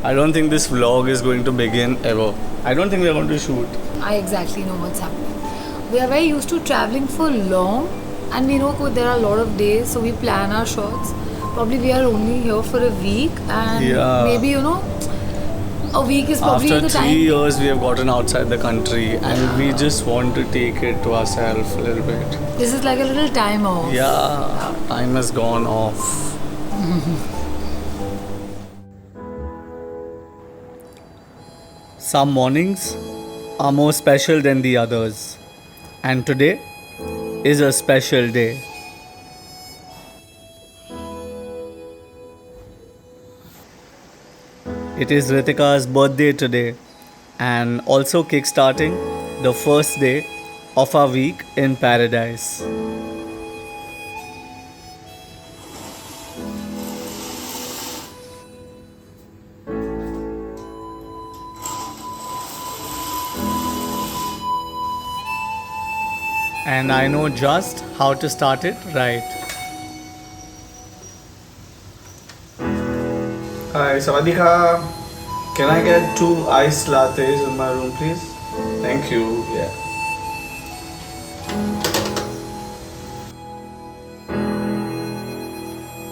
I don't think this vlog is going to begin ever. I don't think we're going to shoot. I exactly know what's happening. We are very used to traveling for long, and we know there are a lot of days, so we plan our shots. Probably we are only here for a week, and maybe a week is probably After the time. 3 years, we have gotten outside the country, and we just want to take it to ourselves a little bit. This is like a little time off. Yeah, time has gone off. Some mornings are more special than the others, and today is a special day. It is Ritika's birthday today, and also kickstarting the first day of our week in paradise. And I know just how to start it right. Hi, Sawadika. Can I get 2 iced lattes in my room, please? Thank you. Yeah.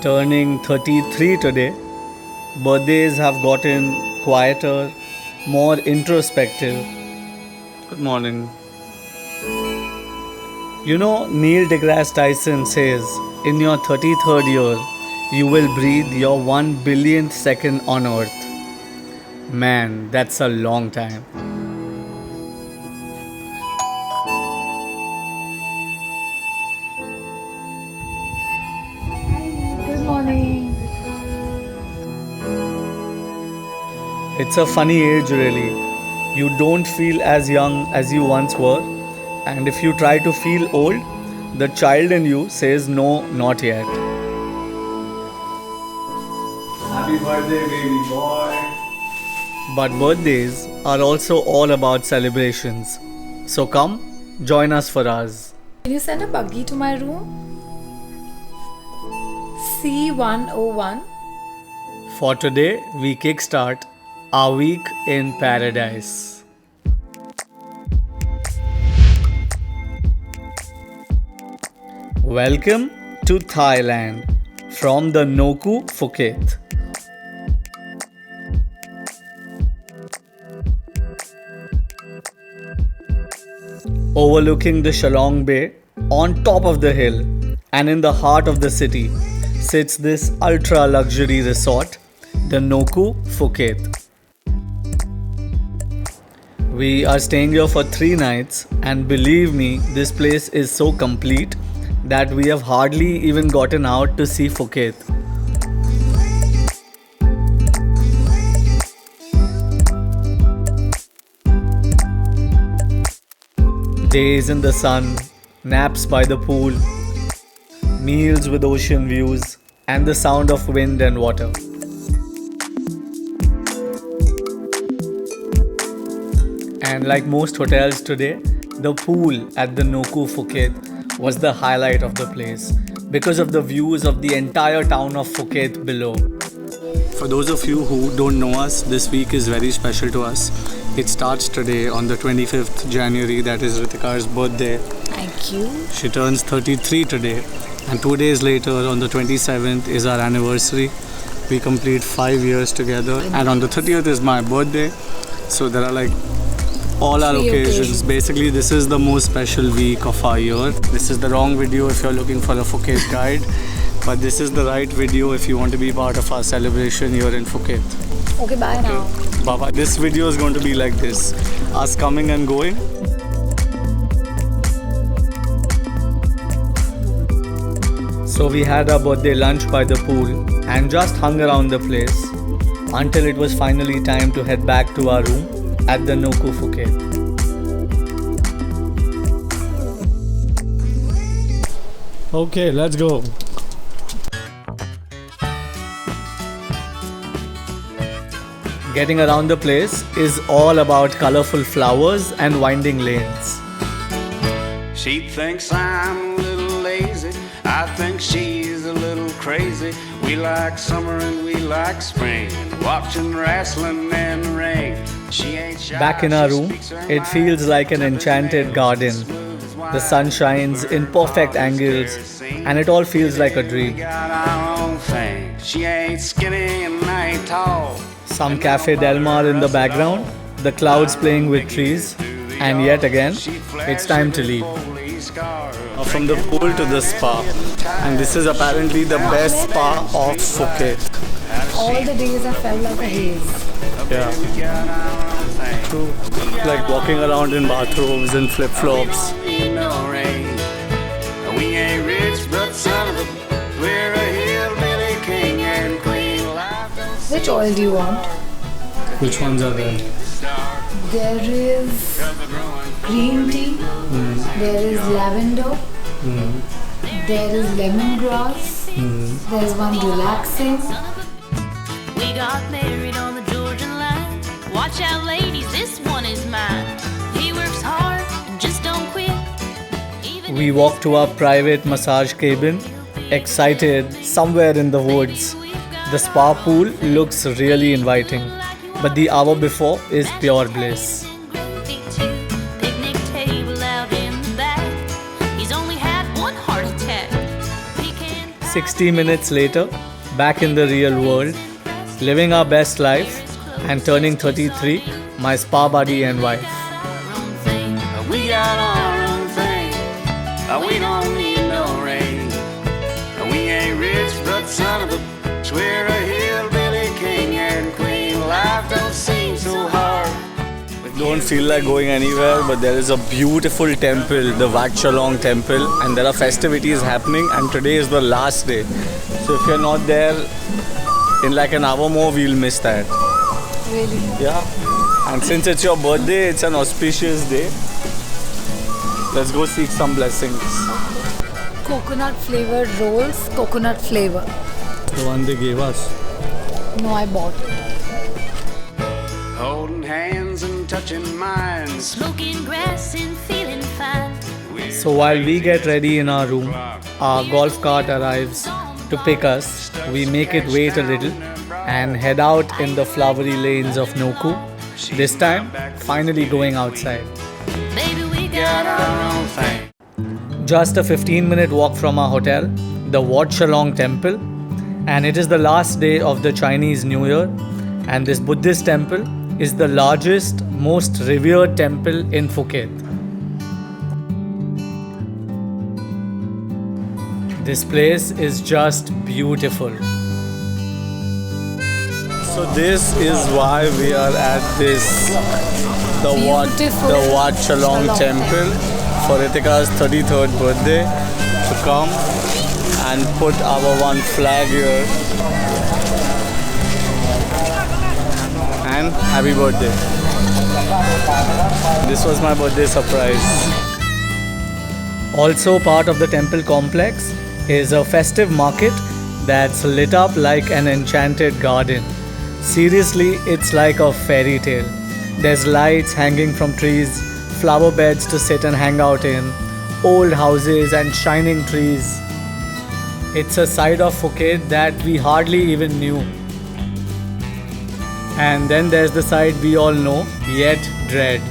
Turning 33 today, birthdays have gotten quieter, more introspective. Good morning. You know, Neil deGrasse Tyson says, in your 33rd year, you will breathe your 1 billionth second on Earth. Man, that's a long time. Good morning. It's a funny age, really. You don't feel as young as you once were. And if you try to feel old, the child in you says no, not yet. Happy birthday, baby boy. But birthdays are also all about celebrations. So come, join us for ours. Can you send a buggy to my room? C101. For today, we kickstart our week in paradise. Welcome to Thailand from the Noku Phuket. Overlooking the Shalong Bay, on top of the hill and in the heart of the city, sits this ultra luxury resort, the Noku Phuket. We are staying here for 3 nights, and believe me, this place is so complete that we have hardly even gotten out to see Phuket. Days in the sun, naps by the pool, meals with ocean views, and the sound of wind and water. And like most hotels today, the pool at the Noku Phuket was the highlight of the place because of the views of the entire town of Phuket below. For those of you who don't know us, this week is very special to us. It starts today on the 25th January, that is Ritika's birthday. Thank you. She turns 33 today, and 2 days later on the 27th is our anniversary. We complete 5 years together, and on the 30th is my birthday. So there are like all our occasions. Basically, this is the most special week of our year. This is the wrong video if you're looking for a Phuket guide, but this is the right video if you want to be part of our celebration here in Phuket. Okay, bye now. Bye-bye. This video is going to be like this. Us coming and going. So we had our birthday lunch by the pool and just hung around the place until it was finally time to head back to our room at the Noku Phuket. Okay, let's go. Getting around the place is all about colorful flowers and winding lanes. She thinks I'm a little lazy, I think she's a little crazy. We like summer and we like spring, watching wrestling in the rain. She ain't shy, Back in our she room, speaks her it mind. feels like an enchanted garden. The sun shines in perfect angles, and it all feels like a We dream. got our own thing. She ain't skinny and I ain't tall. Some Cafe Del Mar in the background, the clouds playing with trees, and yet again, it's time to leave. From the pool to the spa, and this is apparently the best spa of Phuket. All the days I felt like a haze. Yeah. True. Like walking around in bathrobes and flip flops. We ain't rich, but son of a, we're a hillbilly king and queen. Life don't Which oil do you want? Which ones are there? There is green tea, there is lavender, there is lemongrass, there is one relaxing. We got married on the Georgian line. Watch out, ladies, this one is mine. He works hard and just don't quit. Even We if walk to our private massage cabin, excited, somewhere in the woods. The spa pool looks really inviting, but the hour before is pure bliss. picnic table out in the back. He's only had one heart attack. He can't 60 minutes later, back in the real world, living our best life and turning 33, my spa buddy and wife. own thing. We got our own thing. We don't need no rain. We ain't rich, but son of a, we're a hillbilly king and queen. Life don't seem so hard. Don't feel like going anywhere, but there is a beautiful temple, the Wat Chalong temple, and there are festivities happening, and today is the last day. So if you're not there, in like an hour more, we'll miss that. Really? Yeah. And since it's your birthday, it's an auspicious day. Let's go seek some blessings. Coconut flavored rolls, coconut flavor. The one they gave us. No, I bought it. Holding hands and touching minds. Smoking grass and feeling fine. So while we get ready in our room, our golf cart arrives to pick us. We make it wait a little and head out in the flowery lanes of Noku. This time, finally going outside. Baby, we Got got our own thing. Just a 15-minute walk from our hotel, the Wat Chalong temple, and it is the last day of the Chinese New Year, and this Buddhist temple is the largest, most revered temple in Phuket. This place is just beautiful. So this is why we are at this the Beautiful Wat Chalong Chalong temple for Ritika's 33rd birthday to come and put our one flag here. And happy birthday. This was my birthday surprise. Also part of the temple complex is a festive market that's lit up like an enchanted garden. Seriously, it's like a fairy tale. There's lights hanging from trees, flower beds to sit and hang out in, old houses and shining trees. It's a side of Phuket that we hardly even knew. And then there's the side we all know, yet dread.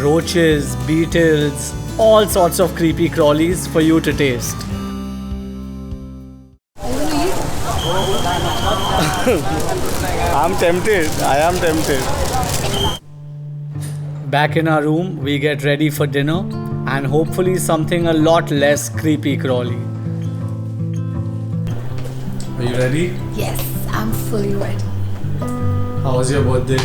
Roaches, beetles, all sorts of creepy crawlies for you to taste. Are you gonna eat? I'm tempted. I am tempted. Back in our room, we get ready for dinner and hopefully something a lot less creepy crawly. Are you ready? Yes, I'm fully ready. How was your birthday?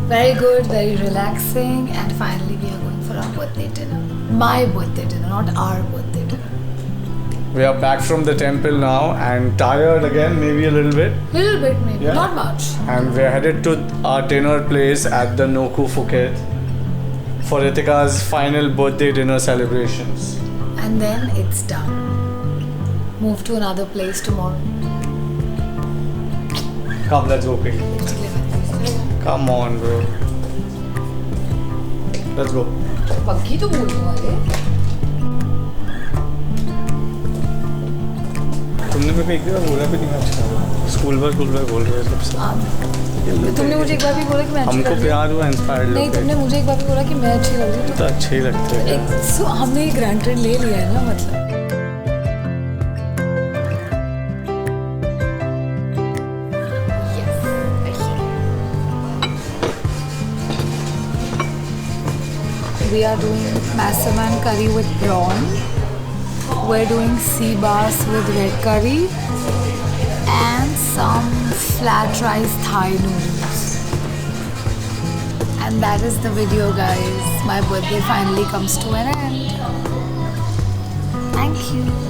Very good, very relaxing, and finally we are going for our birthday dinner. My birthday dinner, not our birthday dinner. We are back from the temple now and tired again, maybe a little bit. Little bit maybe, Yeah. not much. And we're headed to our dinner place at the Noku Phuket for Ritika's final birthday dinner celebrations. And then it's done. Move to another place tomorrow. Come, let's go quick. Come on, bro. Let's go. पक्की तो बोल रहे तुमने मेरे को एक बार बोला भी नहीं मैं अच्छा हूँ। स्कूल बस बोल रहे हैं सबसे। तुमने मुझे एक बार भी बोला कि मैं अच्छी लग हमको रही हूँ। प्यार हुआ इंस्पायर्ड नहीं, तुमने मुझे एक बार भी बोला कि मैं अच्छी लग रही हूँ। तो अच्छे ही लगते हैं। हमने ये ग्रांटेड ले लिया है ना, मतलब। We are doing massaman curry with prawn. We're doing sea bass with red curry and some flat rice Thai noodles. And that is the video, guys. My birthday finally comes to an end. Thank you.